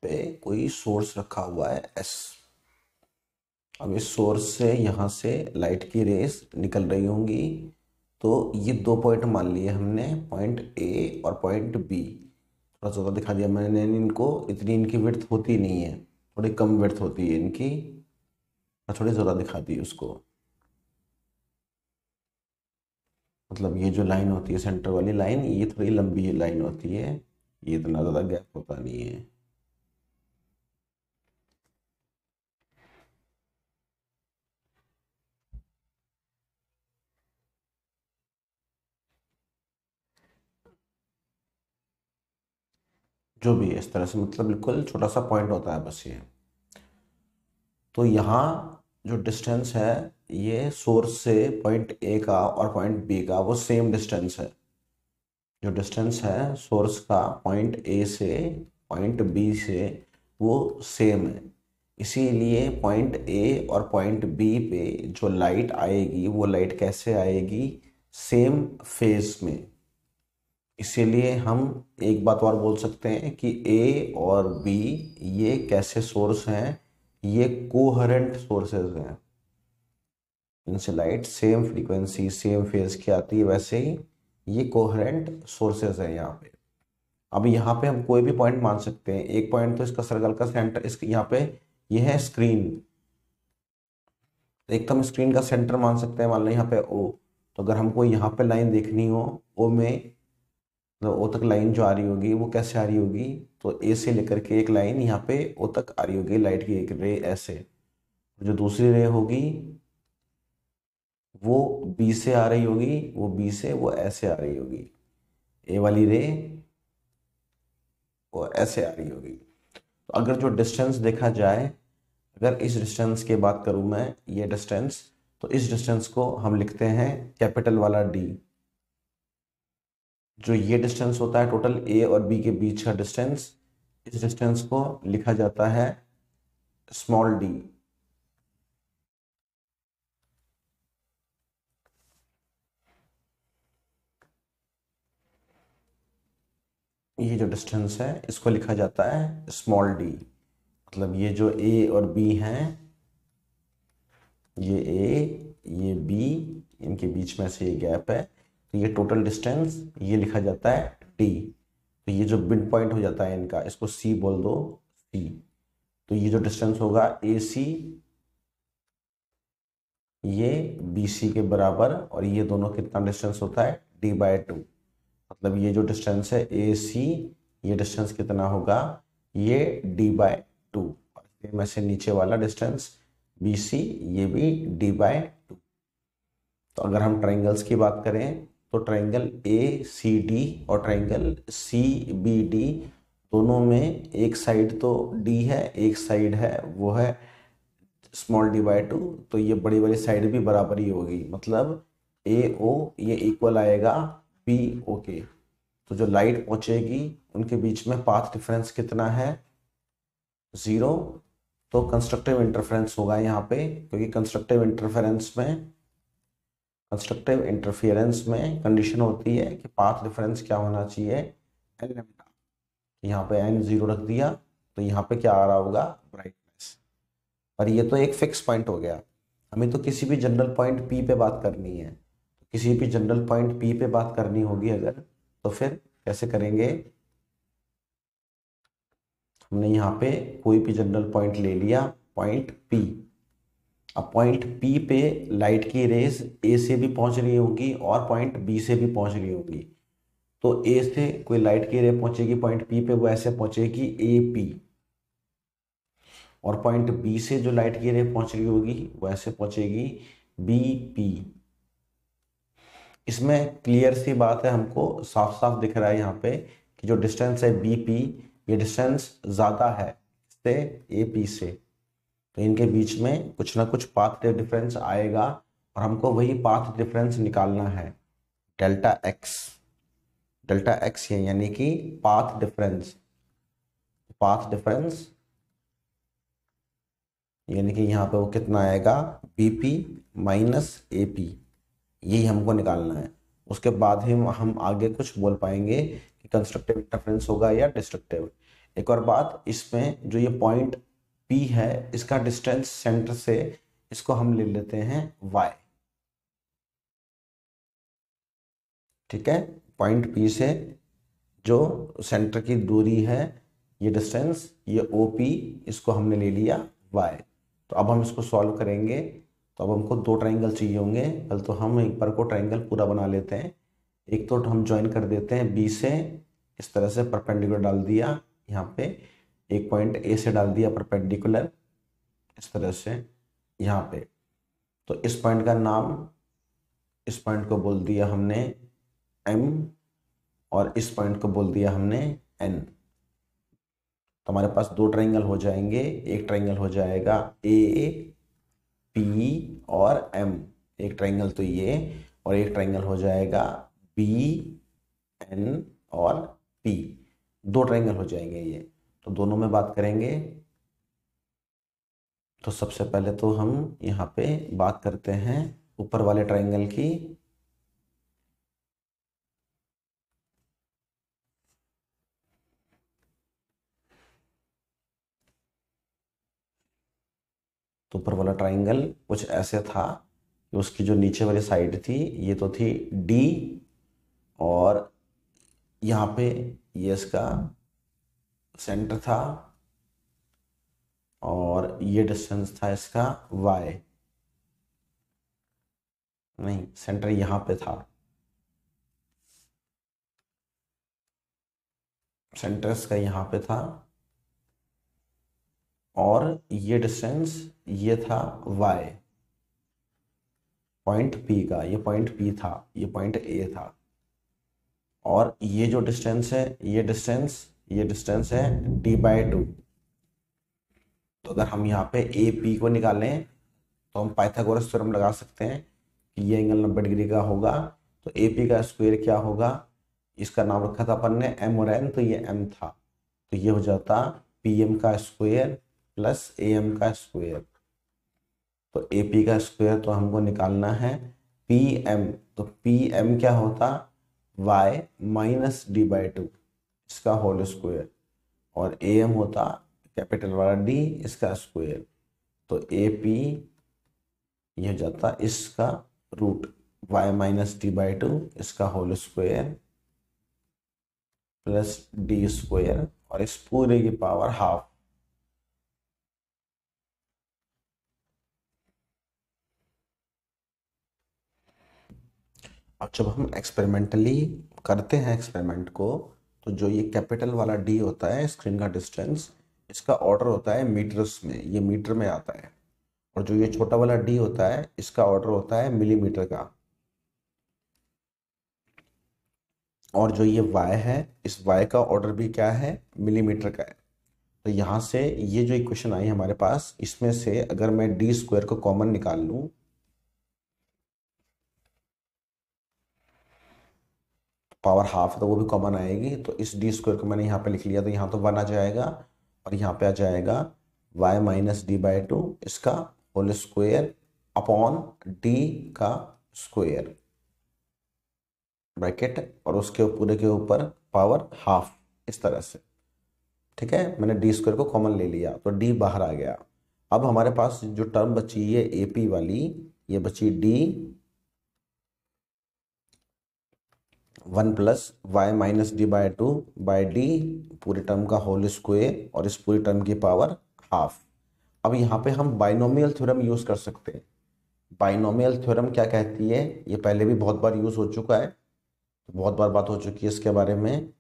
पे कोई सोर्स रखा हुआ है S। अब इस सोर्स से यहाँ से लाइट की रेस निकल रही होंगी। तो ये दो पॉइंट मान लिए हमने, पॉइंट A और पॉइंट B। थोड़ा ज़्यादा दिखा दिया मैंने इनको, इतनी इनकी विड्थ होती नहीं है, थोड़ी कम विड्थ होती है इनकी, और थोड़ी ज़्यादा दिखा दी उसको। मतलब ये जो लाइन होती है सेंटर वाली लाइन, ये थोड़ी लंबी लाइन होती है, ये इतना ज़्यादा गैप होता नहीं है। जो भी है इस तरह से, मतलब बिल्कुल छोटा सा पॉइंट होता है बस ये। तो यहाँ जो डिस्टेंस है ये सोर्स से पॉइंट ए का और पॉइंट बी का वो सेम डिस्टेंस है। जो डिस्टेंस है सोर्स का पॉइंट ए से पॉइंट बी से वो सेम है। इसीलिए पॉइंट ए और पॉइंट बी पे जो लाइट आएगी वो लाइट कैसे आएगी, सेम फेज में। इसीलिए हम एक बात और बोल सकते हैं कि ए और बी ये कैसे सोर्स हैं, ये कोहेरेंट सोर्सेज हैं। इनसे light same frequency same phase की आती है, वैसे ही ये कोहेरेंट सोर्सेज हैं यहाँ पे। अब यहाँ पे हम कोई भी पॉइंट मान सकते हैं। एक पॉइंट तो इसका सर्कल का सेंटर, इसके यहाँ पे ये है स्क्रीन, एकदम स्क्रीन का सेंटर मान सकते हैं। मान लो यहाँ पे O, तो अगर हमको यहाँ पे लाइन देखनी हो O में, तो O तक लाइन जो आ रही होगी वो कैसे आ रही होगी, तो A से लेकर के एक लाइन यहाँ पे O तक आ रही होगी, लाइट की एक रे ऐसे। जो दूसरी रे होगी वो B से आ रही होगी, वो B से वो ऐसे आ रही होगी। A वाली रे वो ऐसे आ रही होगी। तो अगर जो डिस्टेंस देखा जाए, अगर इस डिस्टेंस की बात करूं मैं, ये डिस्टेंस, तो इस डिस्टेंस को हम लिखते हैं कैपिटल वाला D। जो ये डिस्टेंस होता है टोटल A और B के बीच का डिस्टेंस, इस डिस्टेंस को लिखा जाता है स्मॉल d। ये जो डिस्टेंस है इसको लिखा जाता है स्मॉल d। मतलब ये जो A और B हैं, ये A ये B, इनके बीच में से ये गैप है, तो ये टोटल डिस्टेंस ये लिखा जाता है d। तो ये जो मिड पॉइंट हो जाता है इनका, इसको C बोल दो, C। तो ये जो डिस्टेंस होगा AC, ये BC के बराबर, और ये दोनों कितना डिस्टेंस होता है D/2। मतलब ये जो डिस्टेंस है AC, ये डिस्टेंस कितना होगा, ये D/2। और में से नीचे वाला डिस्टेंस BC, ये भी D/2। तो अगर हम ट्राइंगल्स की बात करें, तो ट्राइंगल ACD और ट्राइंगल CBD दोनों में एक साइड तो D है, एक साइड है वो है स्मॉल d/2। तो ये बड़ी वाली साइड भी बराबर ही होगी, मतलब AO ये इक्वल आएगा BO के। तो जो लाइट पहुंचेगी उनके बीच में पाथ डिफरेंस कितना है, 0। तो कंस्ट्रक्टिव इंटरफेरेंस होगा यहाँ पे, क्योंकि कंस्ट्रक्टिव इंटरफेरेंस में कंडीशन होती है कि पाथ डिफरेंस क्या होना चाहिए, n लैम्डा। यहाँ पे n 0 रख दिया, तो यहाँ पे क्या आ रहा होगा, ब्राइटनेस। और ये तो एक फिक्स पॉइंट हो गया। हमें तो किसी भी जनरल पॉइंट P पे बात करनी है, किसी भी जनरल पॉइंट P पे बात करनी होगी अगर, तो फिर कैसे करेंगे। हमने यहाँ पे कोई भी जनरल पॉइंट ले लिया, पॉइंट P। अब पॉइंट P पे लाइट की रेज A से भी पहुंच रही होगी और पॉइंट B से भी पहुंच रही होगी। तो A से कोई लाइट की रे पहुंचेगी पॉइंट P पे, वो ऐसे पहुंचेगी AP। और पॉइंट B से जो लाइट की रे पहुंच रही होगी वो ऐसे पहुंचेगी BP। इसमें क्लियर सी बात है, हमको साफ साफ दिख रहा है यहाँ पे कि जो डिस्टेंस है BP, ये डिस्टेंस ज़्यादा है से AP से। तो इनके बीच में कुछ ना कुछ पाथ डिफरेंस आएगा, और हमको वही पाथ डिफरेंस निकालना है, डेल्टा एक्स है, यानी कि पाथ डिफरेंस यानी कि यहाँ पे वो कितना आएगा, BP माइनस AP। यही हमको निकालना है। उसके बाद ही हम आगे कुछ बोल पाएंगे कि कंस्ट्रक्टिव इंटरफेरेंस होगा या डिस्ट्रक्टिव। एक और बात, इसमें जो ये पॉइंट P है इसका डिस्टेंस सेंटर से, इसको हम ले लेते हैं y। ठीक है, पॉइंट P से जो सेंटर की दूरी है, ये डिस्टेंस, ये OP, इसको हमने ले लिया y। तो अब हम इसको सॉल्व करेंगे, तो अब हमको दो ट्राइंगल चाहिए होंगे। पहले तो हम एक बार को ट्राइंगल पूरा बना लेते हैं। एक तो हम ज्वाइन कर देते हैं B से, इस तरह से परपेंडिकुलर डाल दिया यहाँ पे, एक पॉइंट A से डाल दिया परपेंडिकुलर इस तरह से यहाँ पे। तो इस पॉइंट का नाम, इस पॉइंट को बोल दिया हमने M, और इस पॉइंट को बोल दिया हमने N। तो हमारे पास दो ट्राइंगल हो जाएंगे। एक ट्राइंगल हो जाएगा AP और M, एक ट्राइंगल तो ये, और एक ट्राइंगल हो जाएगा BN और P, दो ट्राइंगल हो जाएंगे ये। तो दोनों में बात करेंगे। तो सबसे पहले तो हम यहाँ पे बात करते हैं ऊपर वाले ट्राइंगल की। तो ऊपर वाला ट्राइंगल कुछ ऐसे था कि उसकी जो नीचे वाली साइड थी ये तो थी D, और यहाँ पे ये इसका सेंटर था, और ये डिस्टेंस था इसका y। नहीं, सेंटर यहाँ पे था, सेंटर इसका यहाँ पे था, और ये डिस्टेंस ये था y, पॉइंट P का। ये पॉइंट P था, ये पॉइंट A था, और ये जो डिस्टेंस है, ये डिस्टेंस है D/2। तो अगर हम यहाँ पे AP को निकालें तो हम पाइथागोरस थ्योरम लगा सकते हैं कि ये एंगल 90 डिग्री का होगा। तो AP का स्क्वायर क्या होगा, इसका नाम रखा था अपन ने M और N, तो ये M था, तो ये हो जाता PM का स्क्वायर प्लस AM का स्क्वायर। तो AP का स्क्वायर तो हमको निकालना है PM, तो PM क्या होता, y माइनस D/2, इसका होल स्क्वायर, और AM होता कैपिटल वाला D, इसका स्क्वायर। तो AP ये हो जाता इसका रूट y माइनस D/2, इसका whole square plus D square, और इस पूरे की पावर हाफ। अब जब हम एक्सपेरिमेंटली करते हैं एक्सपेरिमेंट को, तो जो ये कैपिटल वाला D होता है, स्क्रीन का डिस्टेंस, इसका ऑर्डर होता है मीटर्स में, ये मीटर में आता है। और जो ये छोटा वाला D होता है, इसका ऑर्डर होता है मिलीमीटर का। और जो ये y है, इस y का ऑर्डर भी क्या है, मिलीमीटर का है। तो यहाँ से ये जो इक्वेशन आई हमारे पास, इसमें से अगर मैं D स्क्वायर को कॉमन निकाल लूँ, पावर हाफ है तो वो भी कॉमन आएगी। तो इस D स्क्वायर को मैंने यहाँ पे लिख लिया, तो यहाँ तो 1 आ जाएगा, और यहाँ पे आ जाएगा y माइनस D/2, इसका होल स्क्वायर अपॉन D का स्क्वायर, ब्रैकेट, और उसके पूरे के ऊपर पावर हाफ, इस तरह से। ठीक है, मैंने D स्क्वायर को कॉमन ले लिया, तो D बाहर आ गया। अब हमारे पास जो टर्म बची है AP वाली, ये बची D 1 plus y minus D/2/D, पूरे टर्म का होल स्क्वायर, और इस पूरी टर्म की पावर हाफ। अब यहाँ पे हम बाइनोमियल थ्योरम यूज कर सकते हैं। बाइनोमियल थ्योरम क्या कहती है, ये पहले भी बहुत बार यूज हो चुका है, बहुत बार बात हो चुकी है इसके बारे में।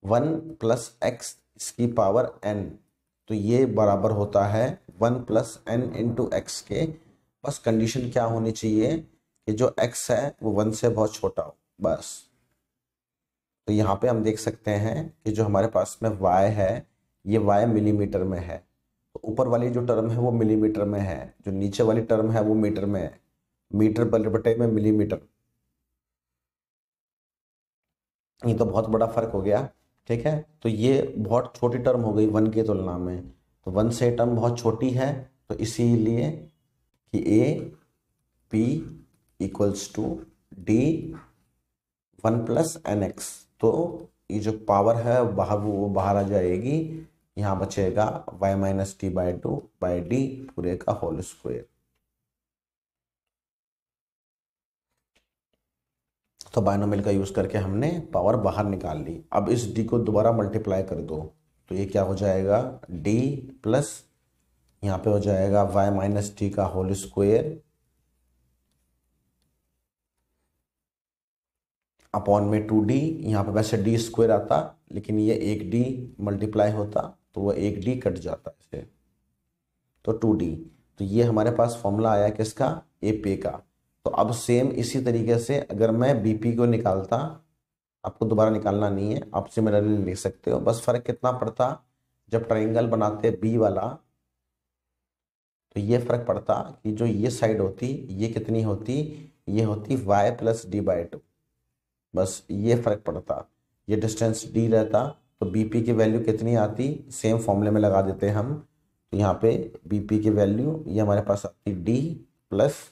1 प्लस एक्स इसकी पावर n, तो ये बराबर होता है 1 प्लस n इंटू एक्स के। बस कंडीशन क्या होनी चाहिए कि जो x है वो 1 से बहुत छोटा हो, बस। तो यहाँ पे हम देख सकते हैं कि जो हमारे पास में y है, ये y मिलीमीटर में है। तो ऊपर वाली जो टर्म है वो मिलीमीटर में है, जो नीचे वाली टर्म है वो मीटर में है। मीटर बटे में मिलीमीटर, ये तो बहुत बड़ा फर्क हो गया। ठीक है, तो ये बहुत छोटी टर्म हो गई 1 की तुलना में, तो 1 से टर्म बहुत छोटी है, तो इसीलिए कि AP equals to D 1 plus NX, तो ये जो पावर है बाहर वो बाहर आ जाएगी, यहाँ बचेगा y minus T by two by D पूरे का होल स्क्वायर। तो बायनोमियल का यूज करके हमने पावर बाहर निकाल ली। अब इस d को दोबारा मल्टीप्लाई कर दो तो ये क्या हो जाएगा, d प्लस यहाँ पे हो जाएगा y माइनस टी का होल स्क्वायर अपॉन में 2d। यहाँ पे वैसे d स्क्वायर आता लेकिन ये एक d मल्टीप्लाई होता तो वो एक d कट जाता इसे, तो 2d। तो ये हमारे पास फॉर्मूला आया किसका, AP का। तो अब सेम इसी तरीके से अगर मैं BP को निकालता, आपको दोबारा निकालना नहीं है, आप सिमिलरली लिख सकते हो। बस फर्क कितना पड़ता, जब ट्रायंगल बनाते B वाला तो ये फर्क पड़ता कि जो ये साइड होती ये कितनी होती, ये होती y plus D by to. बस ये फर्क पड़ता, ये डिस्टेंस d रहता तो BP की वैल्यू कितनी आती, सेम फॉर्मूले में लगा देते हम। तो यहाँ पे BP की वैल्यू ये हमारे पास आती d plus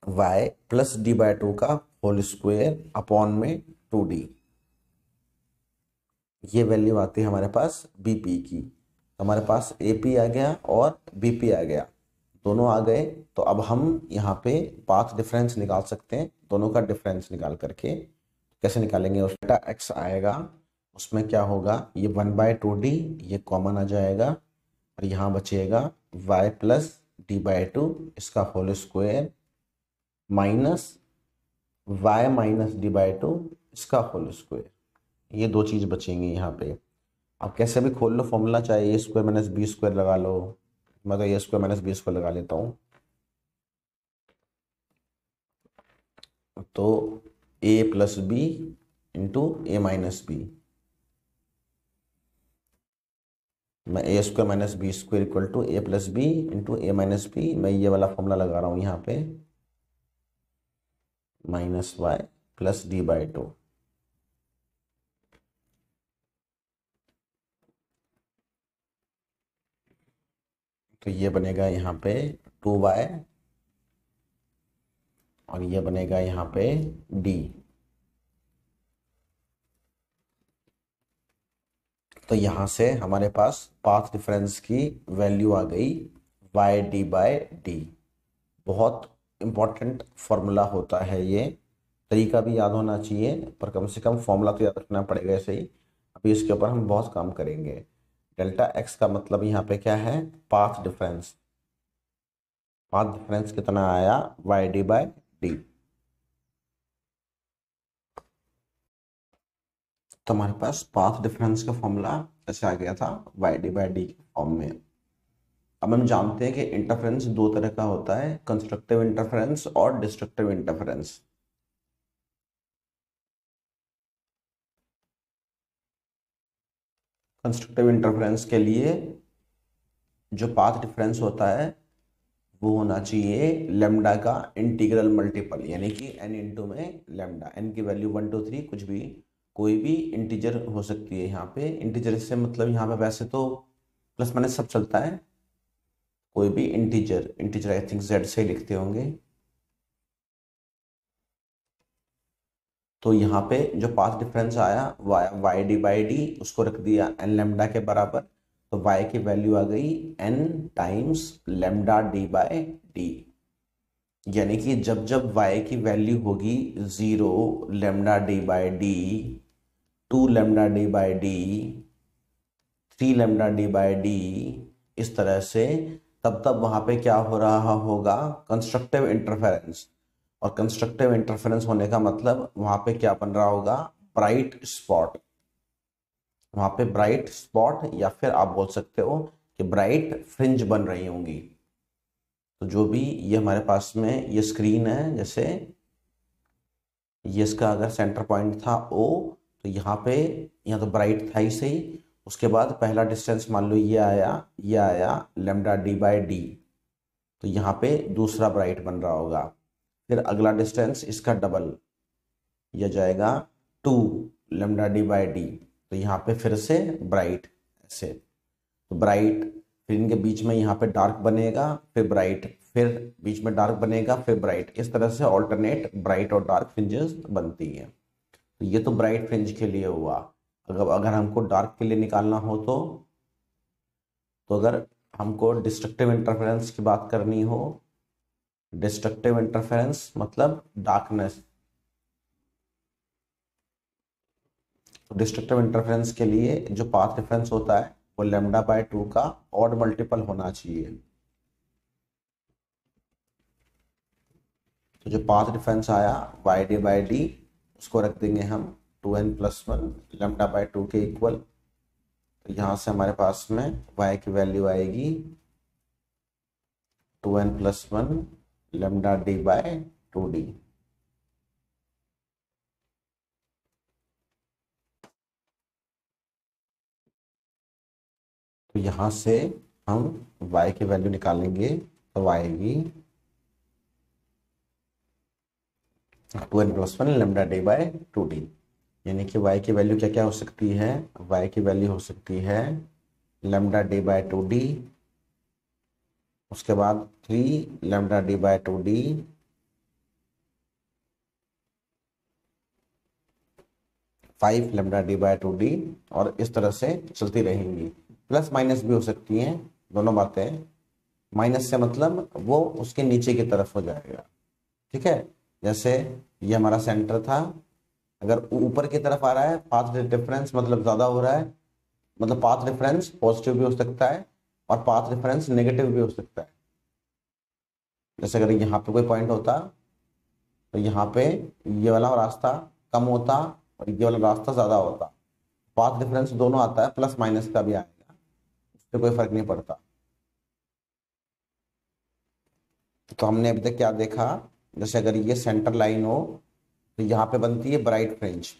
y plus D by to का होल स्क्वायर अपॉन में 2d। ये वैल्यू आती है हमारे पास BP की। तो हमारे पास AP आ गया और BP आ गया, दोनों आ गए। तो अब हम यहाँ पे पाथ डिफरेंस निकाल सकते हैं, दोनों का डिफरेंस निकाल करके। कैसे निकालेंगे, उस डेल्टा x आएगा, उसमें क्या होगा, ये 1/2d ये कॉमन आ जाएगा और यहाँ बचेगा y plus D by two इसका whole square minus y minus D by two इसका होल स्क्वायर। ये दो चीज़ बचेंगी यहाँ पे। आप कैसे भी खोल लो फॉर्मूला, चाहे a square minus b square लगा लो, मैं तो a square minus b square लगा लेता हूँ। तो a plus b into a minus b, मैं a square minus b square equal to a plus b into a minus b, मैं ये वाला फॉर्मूला लगा रहा हूँ यहाँ पे, minus y plus D by two. तो ये बनेगा यहाँ पे 2y और ये बनेगा यहाँ पे d। तो यहाँ से हमारे पास पाथ डिफरेंस की वैल्यू आ गई y डी बाई डी। बहुत इंपॉर्टेंट फॉर्मूला होता है ये, तरीका भी याद होना चाहिए पर कम से कम फॉर्मूला तो याद रखना पड़ेगा ऐसे ही। अभी इसके ऊपर हम बहुत काम करेंगे। डेल्टा x का मतलब यहाँ पे क्या है, पाथ डिफरेंस। पाथ डिफरेंस कितना आया, y डी बाई डी। तो हमारे पास पाथ डिफरेंस का फॉर्मूला ऐसे आ गया था y डी बाई डी के फॉर्म में। अब हम जानते हैं कि इंटरफेरेंस दो तरह का होता है, कंस्ट्रक्टिव इंटरफेरेंस और डिस्ट्रक्टिव इंटरफेरेंस। कंस्ट्रक्टिव इंटरफेरेंस के लिए जो पाथ डिफरेंस होता है वो होना चाहिए लेमडा का इंटीग्रल मल्टीपल, यानी कि n इंटू में लेमडा। n की वैल्यू 1 2 3 कुछ भी, कोई भी इंटीजर हो सकती है। यहाँ पे इंटीजर से मतलब यहाँ पे वैसे तो प्लस माइनस सब चलता है, कोई भी integer, integer I think z से लिखते होंगे। तो यहाँ पे जो पाथ डिफरेंस आया y डी बाई डी, उसको रख दिया n लेमडा के बराबर। तो y की वैल्यू आ गई n times lambda D by D, यानी कि जब जब y की वैल्यू होगी 0 lambda D by D, 2 lambda D by D, 3 lambda D by D, इस तरह से, तब तब वहां पे क्या हो रहा होगा, कंस्ट्रक्टिव इंटरफेरेंस। और कंस्ट्रक्टिव इंटरफेरेंस होने का मतलब वहां पे क्या बन रहा होगा, ब्राइट स्पॉट। वहां पे ब्राइट स्पॉट या फिर आप बोल सकते हो कि ब्राइट फ्रिंज बन रही होंगी। तो जो भी ये हमारे पास में ये स्क्रीन है, जैसे ये इसका अगर सेंटर पॉइंट था O, तो यहाँ पे, यहाँ तो ब्राइट था ही सही। उसके बाद पहला डिस्टेंस मान लो ये आया लेमडा डी बाई डी, तो यहाँ पे दूसरा ब्राइट बन रहा होगा। फिर अगला डिस्टेंस इसका डबल, यह जाएगा 2 लेमडा डी बाई डी, तो यहाँ पे फिर से ब्राइट ऐसे, तो ब्राइट, फिर इनके बीच में यहाँ पे डार्क बनेगा, फिर ब्राइट, फिर बीच में डार्क बनेगा, फिर ब्राइट। इस तरह से ऑल्टरनेट ब्राइट और डार्क फ्रिंजेस बनती है। तो ये तो ब्राइट फ्रिंज के लिए हुआ। अगर हमको डार्क के लिए निकालना हो तो अगर हमको डिस्ट्रक्टिव इंटरफेरेंस की बात करनी हो, डिस्ट्रक्टिव इंटरफेरेंस मतलब डार्कनेस, तो डिस्ट्रक्टिव इंटरफेरेंस के लिए जो पाथ डिफरेंस होता है वो λ/2 का ऑड मल्टीपल होना चाहिए। तो जो पाथ डिफरेंस आया y/d उसको रख देंगे हम 2n+1 λ/2 के इक्वल। तो यहाँ से हमारे पास में y की वैल्यू आएगी 2n+1 λd/2d। तो यहाँ से हम y की वैल्यू निकालेंगे तो आएगी 2n+1 λd/2d। यानी कि y की वैल्यू क्या क्या हो सकती है, y की वैल्यू हो सकती है λd/2d, उसके बाद 3 λd/2d, 5 λd/2d, और इस तरह से चलती रहेंगी। प्लस माइनस भी हो सकती हैं दोनों बातें। माइनस से मतलब वो उसके नीचे की तरफ हो जाएगा, ठीक है। जैसे ये हमारा सेंटर था, अगर ऊपर की तरफ आ रहा है पाथ डिफरेंस मतलब ज्यादा हो रहा है, मतलब पाथ डिफरेंस पॉजिटिव भी हो सकता है और पाथ डिफरेंस नेगेटिव भी हो सकता है। जैसे अगर यहाँ पे कोई पॉइंट होता तो यहाँ पे ये वाला रास्ता कम होता और ये वाला रास्ता ज्यादा होता। पाथ डिफरेंस दोनों आता है, प्लस माइनस का भी आएगा, उससे कोई फर्क नहीं पड़ता। तो हमने अभी तक क्या देखा, जैसे अगर ये सेंटर लाइन हो तो यहाँ पे बनती है ब्राइट फ्रिंज।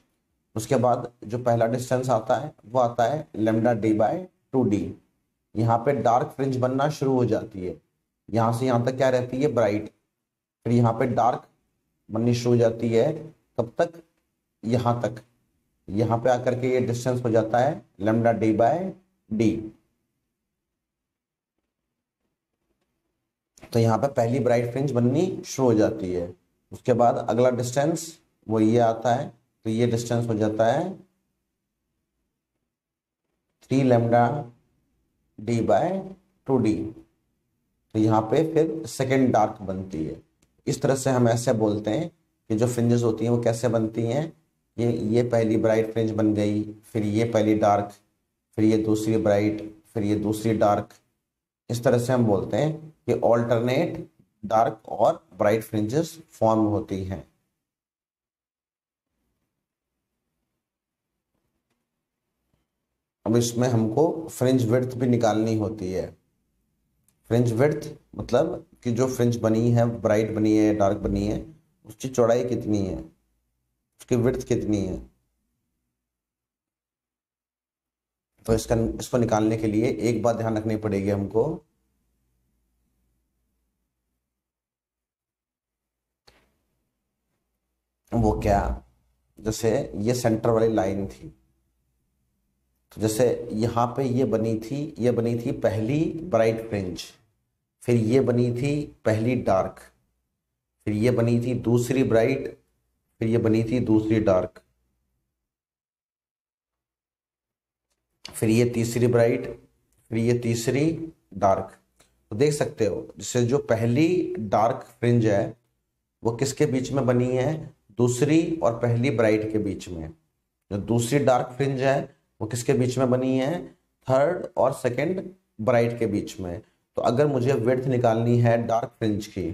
उसके बाद जो पहला डिस्टेंस आता है वो आता है λd/2d। यहाँ पे डार्क फ्रिंज बनना शुरू हो जाती है, यहाँ से यहाँ तक क्या रहती है, ब्राइट। फिर यहाँ पे डार्क बननी शुरू हो जाती है, कब तक, यहाँ तक। यहाँ पे आकर के ये डिस्टेंस हो जाता है λd/d। तो यहाँ पे पहली ब्राइट फ्रिंज बननी शुरू हो जाती है। उसके बाद अगला डिस्टेंस वो ये आता है, तो ये डिस्टेंस हो जाता है 3 λd/2d। तो यहाँ पे फिर सेकेंड डार्क बनती है। इस तरह से हम ऐसे बोलते हैं कि जो फ्रिंजेस होती हैं वो कैसे बनती हैं। ये पहली ब्राइट फ्रिंज बन गई, फिर ये पहली डार्क, फिर ये दूसरी ब्राइट, फिर ये दूसरी डार्क। इस तरह से हम बोलते हैं कि ऑल्टरनेट डार्क और ब्राइट फ्रिंजेस फॉर्म होती हैं। अब इसमें हमको फ्रिंज विड्थ भी निकालनी होती है। फ्रिंज विड्थ मतलब कि जो फ्रिंज बनी है, ब्राइट बनी है, डार्क बनी है, उसकी चौड़ाई कितनी है, उसकी विड्थ कितनी है। तो इसको निकालने के लिए एक बात ध्यान रखनी पड़ेगी हमको, वो क्या, जैसे ये सेंटर वाली लाइन थी, तो जैसे यहाँ पे ये बनी थी पहली ब्राइट फ्रिंज, फिर ये बनी थी पहली डार्क, फिर ये बनी थी दूसरी ब्राइट, फिर ये बनी थी दूसरी डार्क, फिर ये तीसरी ब्राइट, फिर ये तीसरी डार्क। तो देख सकते हो जैसे जो पहली डार्क फ्रिंज है वो किसके बीच में बनी है, दूसरी और पहली ब्राइट के बीच में। जो दूसरी डार्क फ्रिंज है वो किसके बीच में बनी है, थर्ड और सेकंड ब्राइट के बीच में। तो अगर मुझे विड्थ निकालनी है डार्क फ्रिंज की,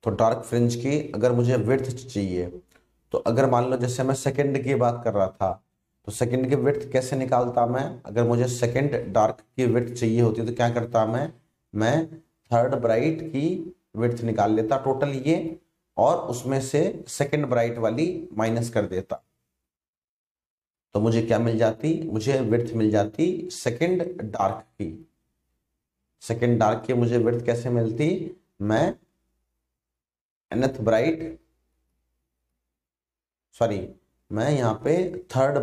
तो डार्क फ्रिंज की अगर मुझे विड्थ चाहिए, तो अगर मान लो जैसे मैं सेकंड की बात कर रहा था, तो सेकंड की विड्थ कैसे निकालता मैं, अगर मुझे सेकंड डार्क की विड्थ चाहिए होती तो क्या करता मैं थर्ड ब्राइट की विड्थ निकाल लेता टोटल ये, और उसमें से सेकंड ब्राइट वाली माइनस कर देता। तो मुझे क्या मिल जाती, मुझे विड्थ मिल जाती सेकंड डार्क की। सेकंड डार्क की मुझे विड्थ कैसे मिलती, मैं nth ब्राइट, सॉरी मैं यहाँ पे थर्ड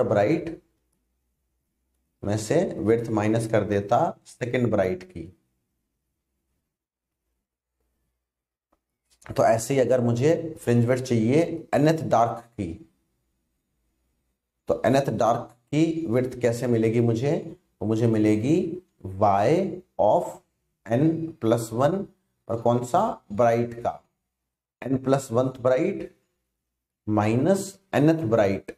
ब्राइट में से विड्थ माइनस कर देता सेकंड ब्राइट की। तो ऐसे ही अगर मुझे फ्रिंज विड्थ चाहिए nth डार्क की, तो nth डार्क की विड्थ कैसे मिलेगी मुझे? तो मुझे मिलेगी y ऑफ n+1 और कौन सा? ब्राइट का, n+1 bright minus nth bright.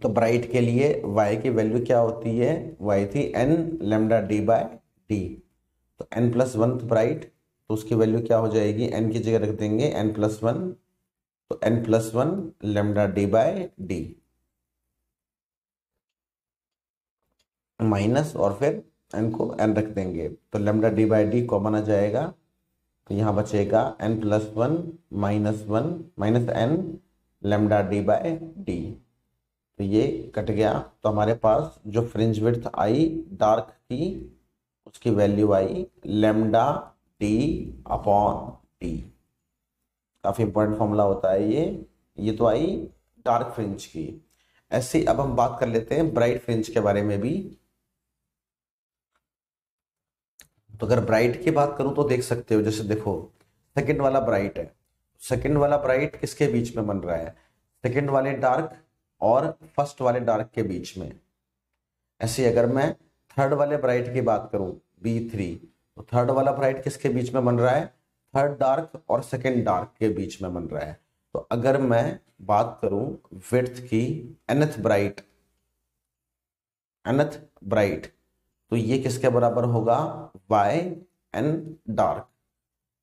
तो ब्राइट के लिए y की वैल्यू क्या होती है? y थी n लैम्डा d/d। तो n+1 ब्राइट, तो उसकी वैल्यू क्या हो जाएगी? n की जगह रख देंगे n+1, तो n+1 लैम्डा d/d माइनस, और फिर n को n रख देंगे, तो लैम्डा d/d कॉमन आ जाएगा। तो यहाँ बचेगा n+1 -1 minus n lambda d/d। तो ये कट गया, तो हमारे पास जो फ्रिंज विड्थ आई डार्क की, उसकी वैल्यू आई लैम्डा d/d। काफी इंपॉर्टेंट फॉर्मूला होता है ये तो आई डार्क फ्रिंज की। ऐसे ही अब हम बात कर लेते हैं ब्राइट फ्रिंज के बारे में भी। तो अगर ब्राइट की बात करूं तो देख सकते हो, जैसे देखो सेकंड वाला ब्राइट है, सेकंड वाला ब्राइट किसके बीच में बन रहा है? सेकंड वाले डार्क और फर्स्ट वाले डार्क के बीच में। ऐसे अगर मैं थर्ड वाले ब्राइट की बात करूं B3, तो थर्ड वाला ब्राइट किसके बीच में बन रहा है? थर्ड डार्क और सेकंड डार्क के बीच में बन रहा है। तो अगर मैं बात करूं विड्थ की nth ब्राइट, तो ये किसके बराबर होगा? y n dark,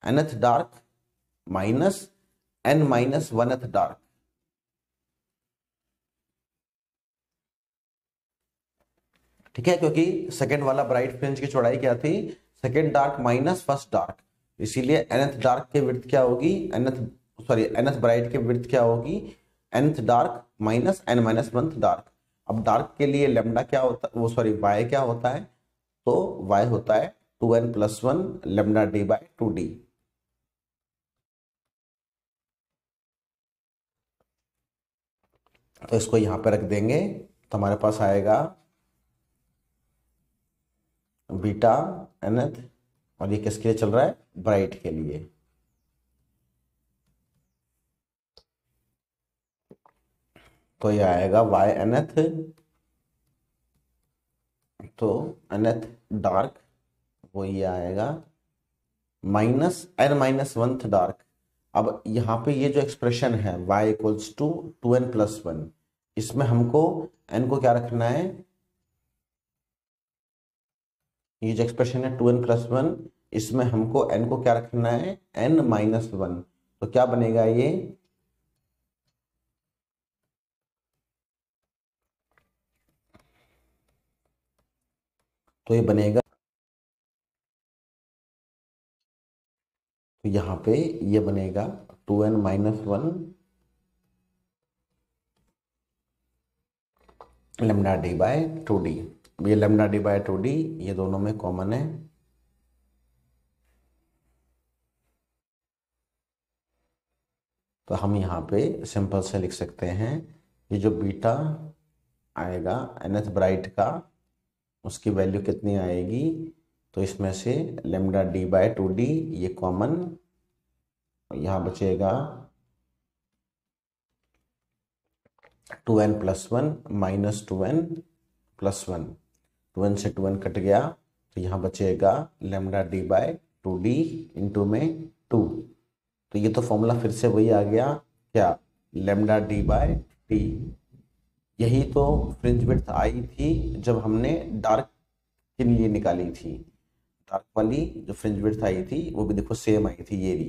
nth dark minus n-1th dark. ठीक है, क्योंकि सेकंड वाला ब्राइट फ्रिंज की चौड़ाई क्या थी? Second dark minus first dark, इसीलिए nth डार्क की विड्थ क्या होगी? nth ब्राइट की विड्थ क्या होगी? nth dark minus n-1th dark. अब डार्क के लिए लेमडा क्या होता है, y क्या होता है? तो y होता है 2n+1 लैम्डा d/2d। तो इसको यहां पे रख देंगे, तो हमारे पास आएगा बीटा nth, और ये किसके लिए चल रहा है? ब्राइट के लिए। तो ये आएगा y nth, तो nth डार्क वो ये आएगा माइनस n-1th डार्क। अब यहाँ पे ये जो एक्सप्रेशन है y इक्वल्स टू 2n+1, इसमें हमको n को क्या रखना है? ये जो एक्सप्रेशन है 2n+1, इसमें हमको n को क्या रखना है? n-1। तो क्या बनेगा ये? तो ये बनेगा, तो यहाँ पे ये बनेगा 2n-1 लैम्डा d/2d। ये लैम्डा d/2d ये दोनों में कॉमन है, तो हम यहाँ पे सिंपल से लिख सकते हैं, ये जो बीटा आएगा nth ब्राइट का, उसकी वैल्यू कितनी आएगी? तो इसमें से लैम्डा d/2d ये कॉमन, यहाँ बचेगा 2n+1 माइनस 2n+1, 2n से 2n कट गया, तो यहाँ बचेगा लैम्डा d/2d इंटू में 2। तो ये तो फॉर्मूला फिर से वही आ गया, क्या? Lambda d/d। यही तो फ्रिंज विड्थ आई थी जब हमने डार्क के लिए निकाली थी। डार्क वाली जो फ्रिंज विड्थ आई थी वो भी देखो सेम आई थी, ये भी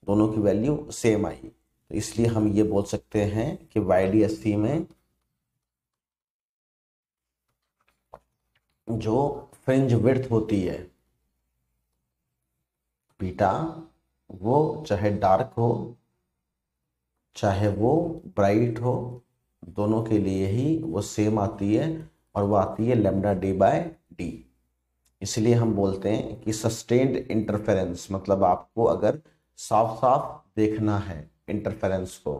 दोनों की वैल्यू सेम आई। तो इसलिए हम ये बोल सकते हैं कि YDSC में जो फ्रिंज विड्थ होती है बीटा, वो चाहे डार्क हो चाहे वो ब्राइट हो, दोनों के लिए ही वो सेम आती है, और वो आती है लैम्डा d/d। इसलिए हम बोलते हैं कि सस्टेन्ड इंटरफेरेंस, मतलब आपको अगर साफ साफ देखना है इंटरफेरेंस को,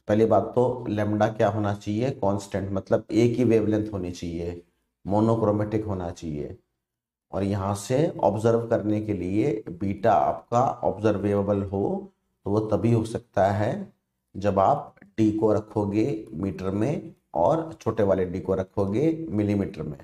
पहली बात तो लेमडा क्या होना चाहिए, कांस्टेंट, मतलब एक ही वेवलेंथ होनी चाहिए, मोनोक्रोमेटिक होना चाहिए। और यहाँ से ऑब्जर्व करने के लिए बीटा आपका ऑब्जर्वेबल हो, तो वो तभी हो सकता है जब आप डी को रखोगे मीटर में और छोटे वाले डी को रखोगे मिलीमीटर में।